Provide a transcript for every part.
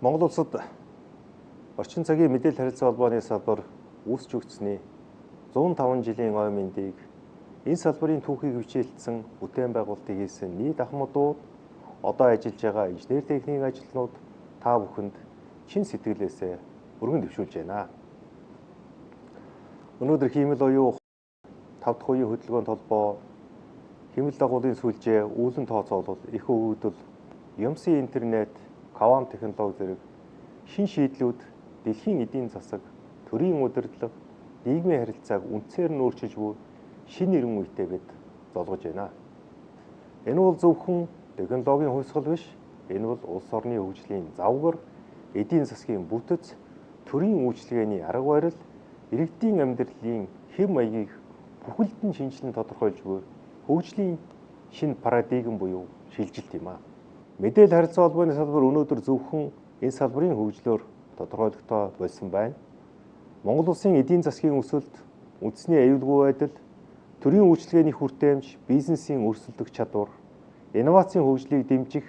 Монгол улсад орчин цагийн мэдээлэл харилцаа холбооны салбар үүсч өгцсөний 105 жилийн ой мэндийг энэ салбарын түүхийг хичээлсэн бүтээн байгуулалтыг хийсэн нийт ахмадууд одоо ажиллаж байгаа инженер техникийн ажилтнууд та бүхэнд чин сэтгэлээсээ өргөн дэвшүүлж байна. Өнөөдөр хиймэл оюун 5 дахь үеийн хөдөлгөөнд холбоо хэмэл дагуулын сүлжээ үүлэн тооцоолол их өгөгдөл юмсын интернет квант технологи зэрэг шин шийдлүүд дэлхийн эдийн засаг, төрийн удирдлага, нийгмийн харилцааг үндсээр нь өөрчилж буй шинэ эрен үетэй бид золгож байна. Энэ бол зөвхөн технологийн хувьсгал биш, энэ бол улс орны хөгжлийн завгар, эдийн засгийн бүтэц, төрийн үйлчилгээний арга барил, иргэдийн амьдралын хэм маягийг бүхэлд нь шинжилэн тодорхойлж буй хөгжлийн шинэ парадигм буюу шилжилт юм а. Мэдээлэл харилцаа холбооны салбар өнөөдөр зөвхөн энэ салбарын хөгжлөөр тодорхойлогдоо болсон байна. Монгол улсын эдийн засгийн өсөлт, үндэсний аюулгүй байдал, төрийн үйлчилгээний хүртээмж, бизнесийн өрсөлдөх чадвар, инновацийн хөгжлийг дэмжих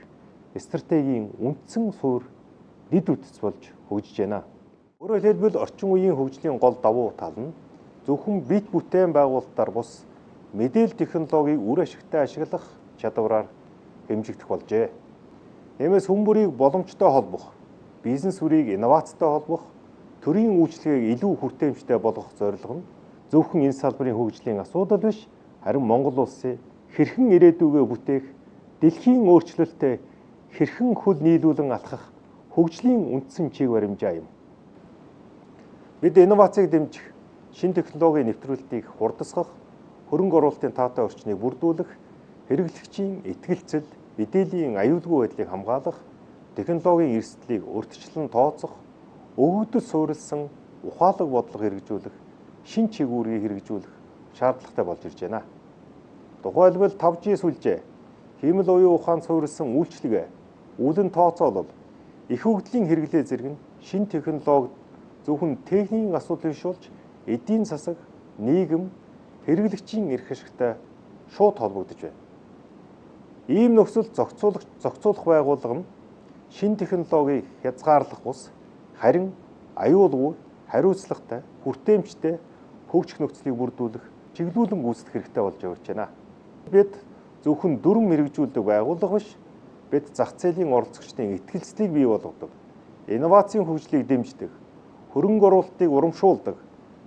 стратегийн үндсэн суурь дэд үтц болж хөгжиж байна. Өөрөөр хэлбэл орчин үеийн хөгжлийн гол давуу тал нь зөвхөн бит бүтээн байгуулалтаар бус мэдээлэл технологиг үр ашигтай ашиглах чадвараар хэмжигдэх болжээ. Иймээс хүн бүрийг боломжтой холбох, бизнес үрийг инновацтай холбох, төрийн үйлчилгээг илүү хүртээмжтэй болгох зорилго нь зөвхөн энэ салбарын хөгжлийн асуудал биш, харин Монгол улсын хэрхэн ирээдүгөө бүтээх, дэлхийн өөрчлөлтөд хэрхэн хөл нийлүүлэн алхах хөгжлийн үндсэн чиг баримжаа юм. Бид инновацийг дэмжих, шинэ технологийн нэвтрүүлтийг хурдасгах, хөрөнгө оруулалтын таатай орчныг бүрдүүлэх, хэрэглэгчийн итгэлцэл, мэдээллийн аюулгүй байдлыг хамгаалах, технологийн эрсдлийг урьдчилан тооцох, өгөгдөл суурилсан ухаалаг бодлого хэрэгжүүлэх, шин чигүүргийг хэрэгжүүлэх шаардлагатай болж ирж байна. Тухайлбал 5G сүлжээ, хиймэл оюун ухаанд суурилсан үйлчилгээ, үүлэн тооцоолол, их хөгжлийн хэрэглээ зэрэг нь шин технологид зөвхөн техникийн асуудал биш болж эдийн засаг, нийгэм, хэрэглэгчийн эрх ашигтай шууд холбогдож байна. Ийм нөхцөл зохицуулах байгууллага нь шин технологиг хязгаарлах бус харин аюулгүй, хариуцлагатай, хүртээмжтэй хөгжих нөхцөлийг бүрдүүлэх чиглүүлэн гүйцэтгэх хэрэгтэй болж явж байна. Бид зөвхөн дүрм мэрэгжүүлдэг байгууллага биш, бид зах зээлийн оролцогчдын итгэлцлийг бий болгодог, инновацийн хөгжлийг дэмждэг, хөрөнгө оруулалтыг урамшуулдаг,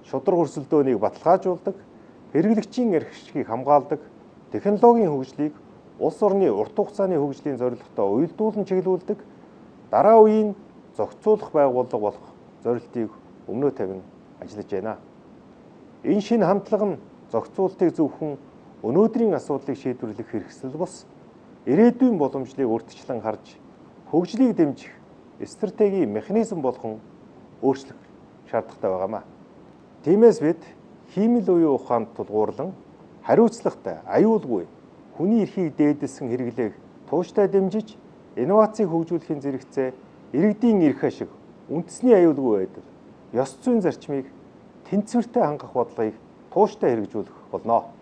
шударга өрсөлдөөнийг баталгаажуулдаг, хэрэглэгчийн эрх ашигыг хамгаалдаг, технологийн хөгжлийг улс орны урт хугацааны хөгжлийн зорилготой уялдуулан чиглүүлдэг, дараа үеийн зохицуулах байгууллага болох зорилтыг өмнөө тавин ажиллаж байна. Энэ шинэ хандлага нь зохицуултыг зөвхөн өнөөдрийн асуудлыг шийдвэрлэх хэрэгсэл бус, ирээдүйн боломжлыг урьдчилан харж, хөгжлийг дэмжих стратегийн механизм болгон өөрчлөх шаардлагатай байгаамаа. Тиймээс бид хиймэл оюун ухаанд тулгуурлан хариуцлагатай, аюулгүй, хүний эрхийг дээдэлсэн хэрэглээг тууштай дэмжиж, инновацийг хөгжүүлэхийн зэрэгцээ иргэдийн эрх ашиг, үндэсний аюулгүй байдал, ёс зүйн зарчмыг тэнцвэртэй хангах бодлогыг тууштай хэрэгжүүлэх болно.